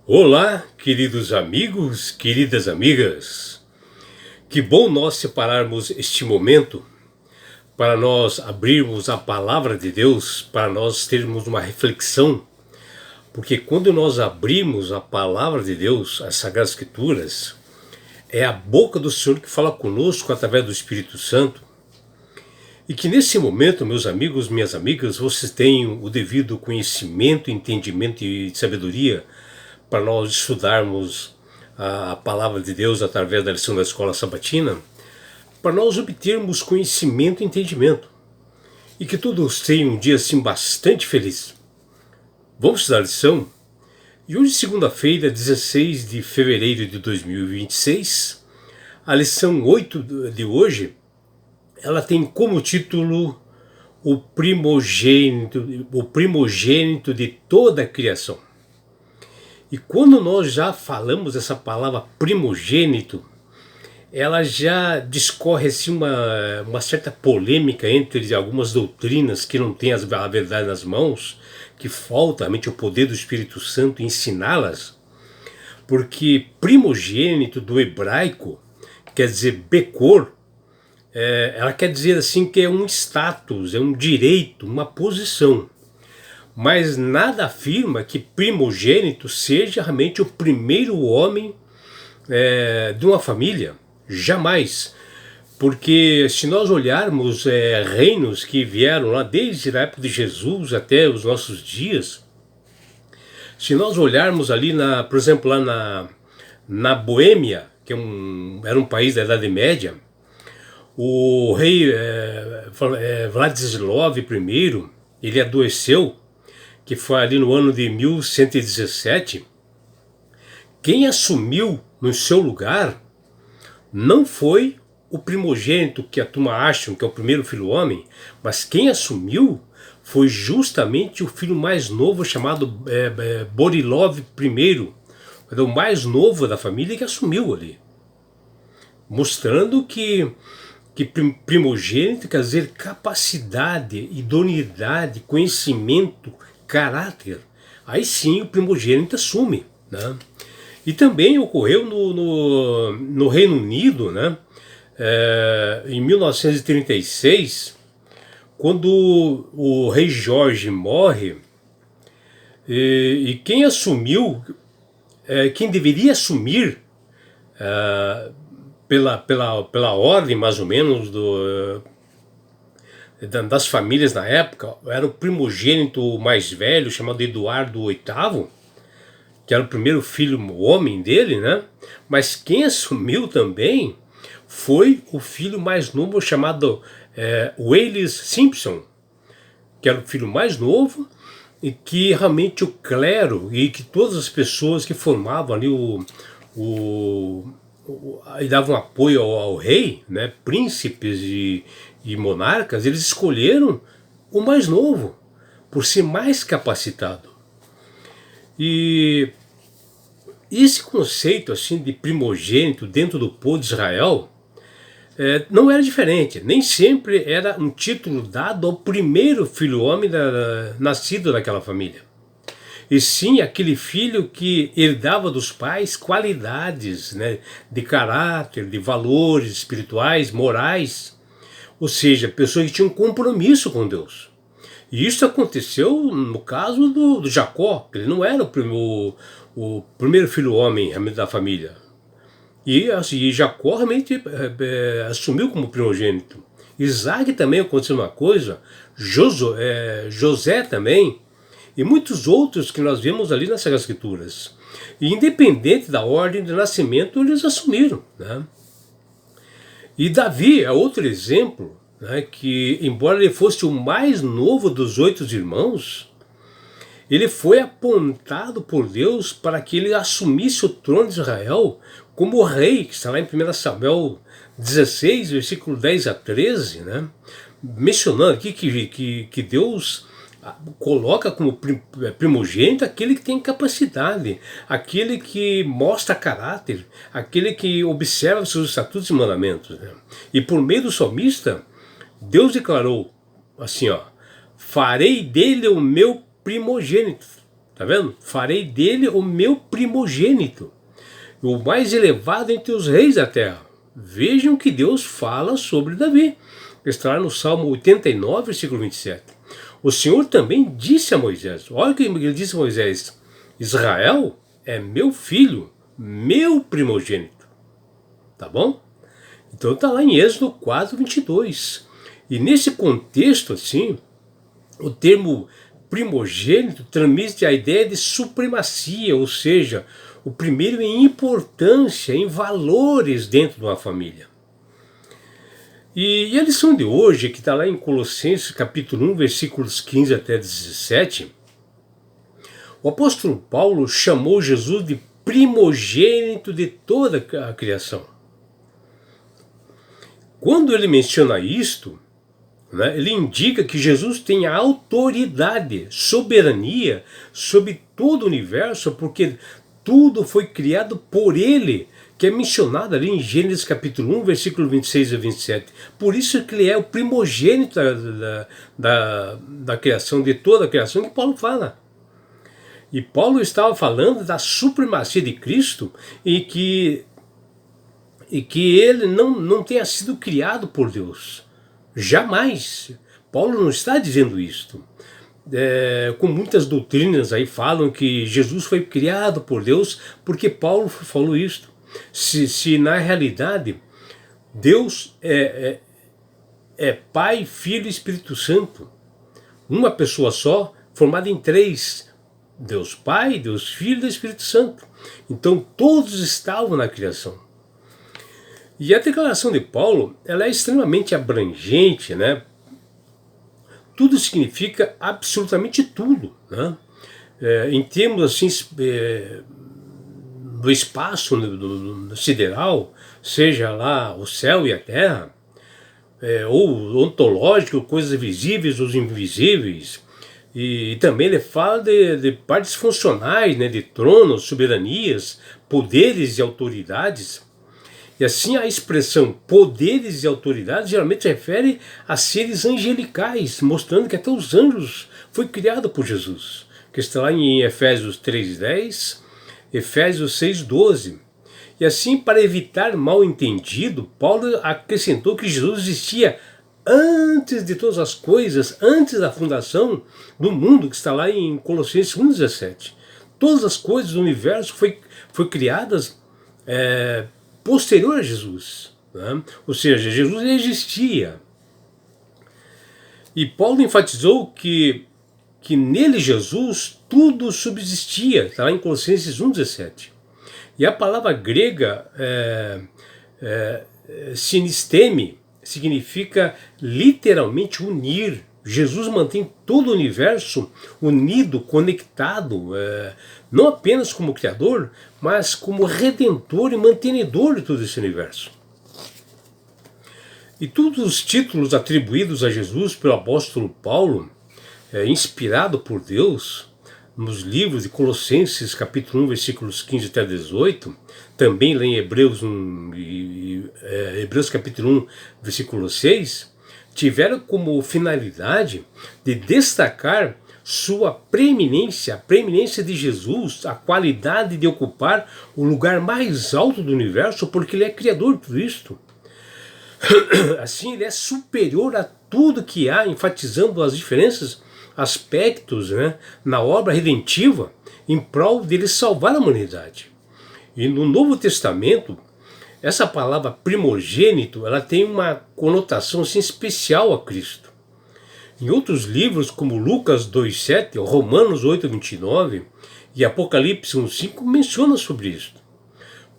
Olá, queridos amigos, queridas amigas. Que bom nós separarmos este momento para nós abrirmos a palavra de Deus, para nós termos uma reflexão, porque quando nós abrimos a palavra de Deus, as Sagradas Escrituras, é a boca do Senhor que fala conosco através do Espírito Santo. E que nesse momento, meus amigos, minhas amigas, vocês tenham o devido conhecimento, entendimento e sabedoria para nós estudarmos a palavra de Deus através da lição da escola sabatina, para nós obtermos conhecimento e entendimento. E que todos tenham um dia assim bastante feliz. Vamos estudar a lição? E hoje, segunda-feira, 16 de fevereiro de 2026, a lição 8 de hoje, ela tem como título o primogênito de toda a criação. E quando nós já falamos essa palavra primogênito, ela já discorre assim uma certa polêmica entre algumas doutrinas que não têm a verdade nas mãos, que falta realmente o poder do Espírito Santo ensiná-las, porque primogênito do hebraico quer dizer Becor, ela quer dizer assim que é um status, é um direito, uma posição. Mas nada afirma que primogênito seja realmente o primeiro homem de uma família. Jamais. Porque se nós olharmos reinos que vieram lá desde a época de Jesus até os nossos dias, se nós olharmos ali, por exemplo, lá na Boêmia, que era um país da Idade Média, o rei Vladislav I, ele adoeceu, que foi ali no ano de 1117, quem assumiu no seu lugar não foi o primogênito que a turma acha que é o primeiro filho homem, mas quem assumiu foi justamente o filho mais novo chamado Borilov I, o mais novo da família que assumiu ali, mostrando que primogênito quer dizer capacidade, idoneidade, conhecimento, caráter. Aí sim o primogênito assume, né? E também ocorreu no Reino Unido, né? Em 1936, quando o rei Jorge morre, e quem assumiu, quem deveria assumir pela ordem mais ou menos das famílias na época, era o primogênito mais velho, chamado Eduardo VIII, que era o primeiro filho homem dele, né? Mas quem assumiu também foi o filho mais novo, chamado Wales Simpson, que era o filho mais novo, e que realmente o clero e que todas as pessoas que formavam ali e davam apoio ao rei, né, príncipes e monarcas, eles escolheram o mais novo, por ser mais capacitado. E esse conceito assim de primogênito dentro do povo de Israel não era diferente. Nem sempre era um título dado ao primeiro filho homem nascido daquela família. E sim aquele filho que herdava dos pais qualidades, né, de caráter, de valores espirituais, morais. Ou seja, pessoas que tinham um compromisso com Deus. E isso aconteceu no caso do Jacó, que ele não era o primeiro filho homem da família. E assim, Jacó realmente assumiu como primogênito. Isaac também aconteceu uma coisa, José também, e muitos outros que nós vemos ali nas Sagradas Escrituras. E independente da ordem de nascimento, eles assumiram, né? E Davi é outro exemplo, né, que embora ele fosse o mais novo dos 8 irmãos, ele foi apontado por Deus para que ele assumisse o trono de Israel como rei, que está lá em 1 Samuel 16, versículo 10 a 13, né, mencionando aqui que Deus coloca como primogênito aquele que tem capacidade, aquele que mostra caráter, aquele que observa seus estatutos e mandamentos, né? E por meio do salmista, Deus declarou assim, farei dele o meu primogênito. Tá vendo? Farei dele o meu primogênito, o mais elevado entre os reis da terra. Vejam que Deus fala sobre Davi. Está lá no Salmo 89, versículo 27. O Senhor também disse a Moisés, olha o que ele disse a Moisés: Israel é meu filho, meu primogênito. Tá bom? Então está lá em Êxodo 4, 22. E nesse contexto, assim, o termo primogênito transmite a ideia de supremacia, ou seja, o primeiro em importância, em valores dentro de uma família. E a lição de hoje, que está lá em Colossenses capítulo 1, versículos 15 até 17, o apóstolo Paulo chamou Jesus de primogênito de toda a criação. Quando ele menciona isto, né, ele indica que Jesus tem a autoridade, soberania sobre todo o universo, porque tudo foi criado por ele, que é mencionado ali em Gênesis capítulo 1, versículo 26 a 27. Por isso que ele é o primogênito da criação, de toda a criação, que Paulo fala. E Paulo estava falando da supremacia de Cristo e que ele não tenha sido criado por Deus. Jamais. Paulo não está dizendo isto. Com muitas doutrinas aí falam que Jesus foi criado por Deus porque Paulo falou isto. Se na realidade Deus é Pai, Filho e Espírito Santo, uma pessoa só, formada em três: Deus Pai, Deus Filho e Espírito Santo. Então todos estavam na criação. E a declaração de Paulo, ela é extremamente abrangente, né? Tudo significa absolutamente tudo, né? Em termos assim, do espaço do sideral, seja lá o céu e a terra, ou ontológico, coisas visíveis ou invisíveis. E também ele fala de partes funcionais, né? De tronos, soberanias, poderes e autoridades. E assim a expressão poderes e autoridades geralmente se refere a seres angelicais, mostrando que até os anjos foi criado por Jesus, que está lá em Efésios 3:10, Efésios 6:12. E assim, para evitar mal entendido, Paulo acrescentou que Jesus existia antes de todas as coisas, antes da fundação do mundo, que está lá em Colossenses 1:17. Todas as coisas do universo foi criadas posterior a Jesus, né? Ou seja, Jesus existia. E Paulo enfatizou que nele, Jesus, tudo subsistia, está lá em Colossenses 1:17. E a palavra grega sinisteme significa literalmente unir. Jesus mantém todo o universo unido, conectado, não apenas como Criador, mas como Redentor e mantenedor de todo esse universo. E todos os títulos atribuídos a Jesus pelo apóstolo Paulo, inspirado por Deus, nos livros de Colossenses capítulo 1, versículos 15 até 18, também lá em Hebreus capítulo 1, versículo 6, tiveram como finalidade de destacar sua preeminência, a preeminência de Jesus, a qualidade de ocupar o lugar mais alto do universo, porque ele é criador de tudo isto. Assim, ele é superior a tudo que há, enfatizando as diferentes aspectos, né, na obra redentiva em prol dele salvar a humanidade. E no Novo Testamento, essa palavra primogênito, ela tem uma conotação assim, especial a Cristo. Em outros livros, como Lucas 2:7, Romanos 8:29 e Apocalipse 1:5, menciona sobre isso.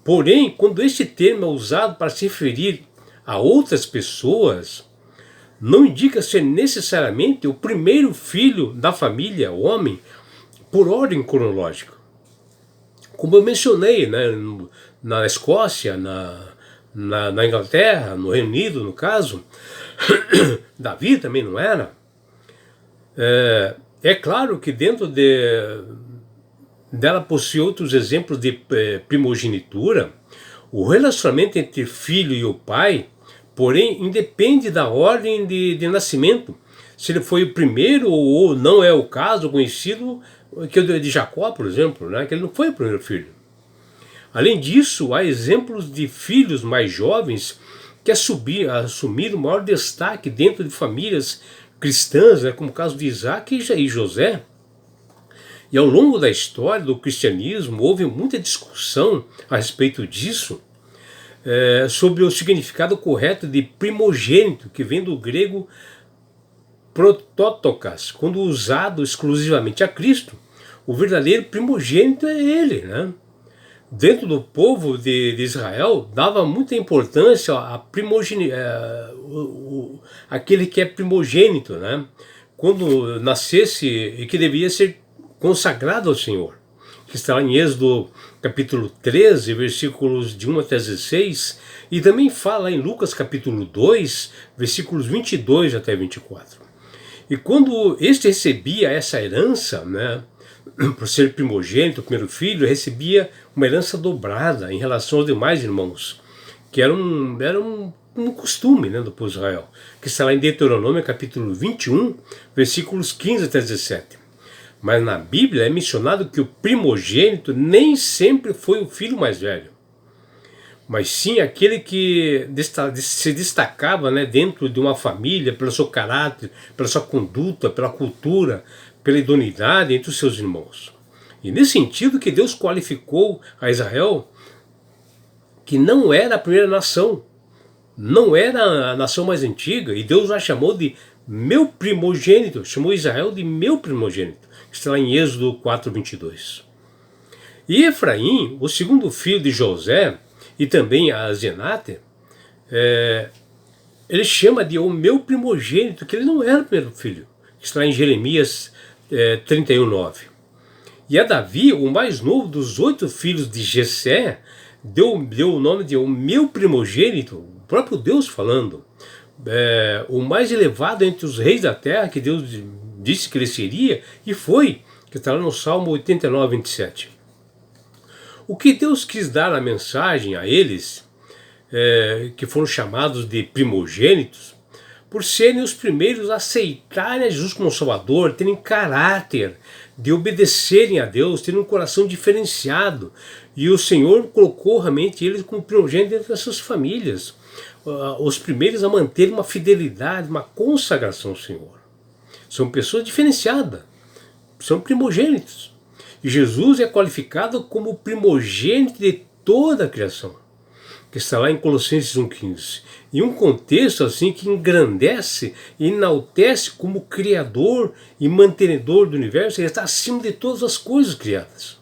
Porém, quando este termo é usado para se referir a outras pessoas, não indica ser necessariamente o primeiro filho da família, o homem, por ordem cronológica. Como eu mencionei, né, na Escócia, na Inglaterra, no Reino Unido, no caso, Davi também não era. É claro que dentro dela possui outros exemplos de primogenitura. O relacionamento entre filho e o pai, porém, independe da ordem de nascimento. Se ele foi o primeiro ou não é o caso conhecido, que o de Jacó, por exemplo, né, que ele não foi o primeiro filho. Além disso, há exemplos de filhos mais jovens que assumiram maior destaque dentro de famílias cristãs, né, como o caso de Isaac e José. E ao longo da história do cristianismo houve muita discussão a respeito disso, sobre o significado correto de primogênito, que vem do grego protótokos, quando usado exclusivamente a Cristo. O verdadeiro primogênito é ele, né? Dentro do povo de Israel, dava muita importância a aquele que é primogênito, né? Quando nascesse, e que devia ser consagrado ao Senhor, que está em Êxodo capítulo 13, versículos de 1 até 16, e também fala em Lucas capítulo 2, versículos 22 até 24. E quando este recebia essa herança, né, por ser primogênito, o primeiro filho, recebia uma herança dobrada em relação aos demais irmãos, que era um costume, né, do povo de Israel, que está lá em Deuteronômio capítulo 21, versículos 15 até 17. Mas na Bíblia é mencionado que o primogênito nem sempre foi o filho mais velho, mas sim aquele que se destacava, né, dentro de uma família, pelo seu caráter, pela sua conduta, pela cultura, pela idoneidade entre os seus irmãos. E nesse sentido que Deus qualificou a Israel, que não era a primeira nação, não era a nação mais antiga, e Deus a chamou de meu primogênito, chamou Israel de meu primogênito, que está lá em Êxodo 4:22. E Efraim, o segundo filho de José, e também a Zenate, ele chama de o meu primogênito, que ele não era o primeiro filho, que está em Jeremias 31:9. E a Davi, o mais novo dos 8 filhos de Jessé, deu o nome de o meu primogênito, o próprio Deus falando, o mais elevado entre os reis da terra, que Deus disse que ele seria, e foi, que está lá no Salmo 89:27. O que Deus quis dar na mensagem a eles, que foram chamados de primogênitos, por serem os primeiros a aceitarem a Jesus como Salvador, terem caráter de obedecerem a Deus, terem um coração diferenciado. E o Senhor colocou realmente eles como primogênitos dentro das suas famílias, os primeiros a manterem uma fidelidade, uma consagração ao Senhor. São pessoas diferenciadas, são primogênitos. E Jesus é qualificado como o primogênito de toda a criação, que está lá em Colossenses 1:15. Em um contexto assim que engrandece e enaltece como Criador e mantenedor do universo, ele está acima de todas as coisas criadas.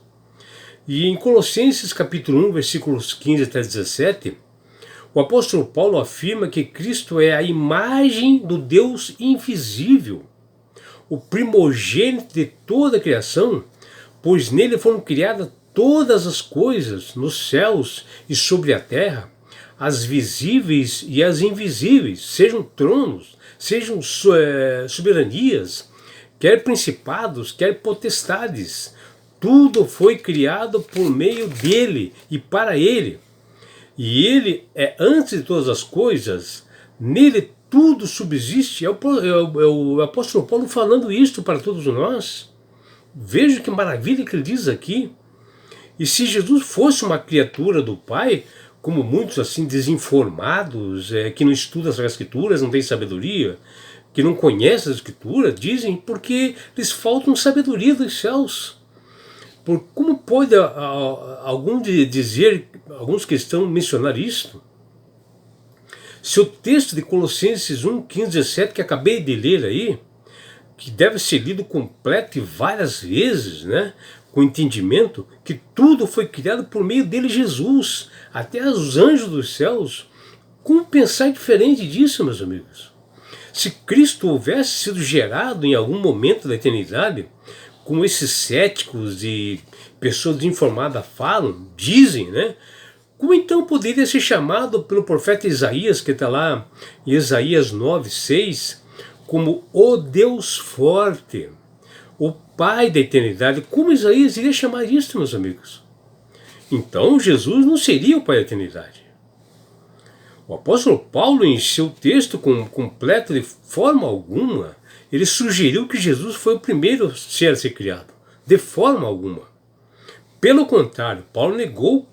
E em Colossenses capítulo 1, versículos 15 até 17, o apóstolo Paulo afirma que Cristo é a imagem do Deus invisível, o primogênito de toda a criação, pois nele foram criadas todas as coisas nos céus e sobre a terra, as visíveis e as invisíveis, sejam tronos, sejam soberanias, quer principados, quer potestades. Tudo foi criado por meio dele e para ele. E ele é antes de todas as coisas, nele tudo subsiste. É o apóstolo Paulo falando isto para todos nós. Veja que maravilha que ele diz aqui. E se Jesus fosse uma criatura do Pai, como muitos assim desinformados, que não estudam as Escrituras, não têm sabedoria, que não conhecem as Escrituras, dizem porque lhes faltam sabedoria dos céus. Como pode alguns cristãos mencionar isto? Se o texto de Colossenses 1, 15, 17, que acabei de ler aí, que deve ser lido completo e várias vezes, né, com entendimento, que tudo foi criado por meio dele, Jesus, até os anjos dos céus. Como pensar diferente disso, meus amigos? Se Cristo houvesse sido gerado em algum momento da eternidade, como esses céticos e pessoas desinformadas falam, dizem, né? Como então poderia ser chamado pelo profeta Isaías, que está lá em Isaías 9:6, como o Deus forte, o Pai da eternidade? Como Isaías iria chamar isso, meus amigos? Então Jesus não seria o Pai da eternidade. O apóstolo Paulo, em seu texto completo, de forma alguma, ele sugeriu que Jesus foi o primeiro ser a ser criado. de forma alguma. Pelo contrário, Paulo negou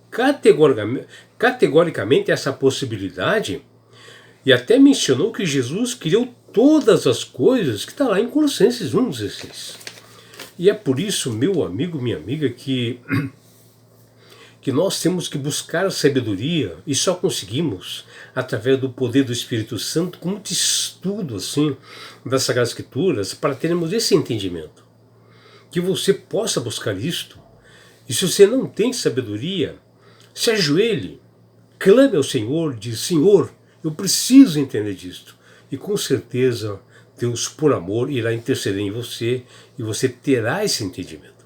categoricamente essa possibilidade e até mencionou que Jesus criou todas as coisas, que está lá em Colossenses 1,16. E é por isso, meu amigo, minha amiga, que nós temos que buscar a sabedoria e só conseguimos através do poder do Espírito Santo, com muito estudo assim das Sagradas Escrituras, para termos esse entendimento. Que você possa buscar isto. E se você não tem sabedoria, se ajoelhe, clame ao Senhor, diz: Senhor, eu preciso entender disto. E com certeza Deus, por amor, irá interceder em você e você terá esse entendimento.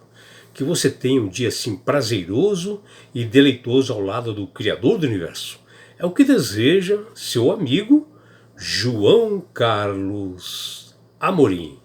Que você tenha um dia assim prazeroso e deleitoso ao lado do Criador do Universo. É o que deseja seu amigo João Carlos Amorim.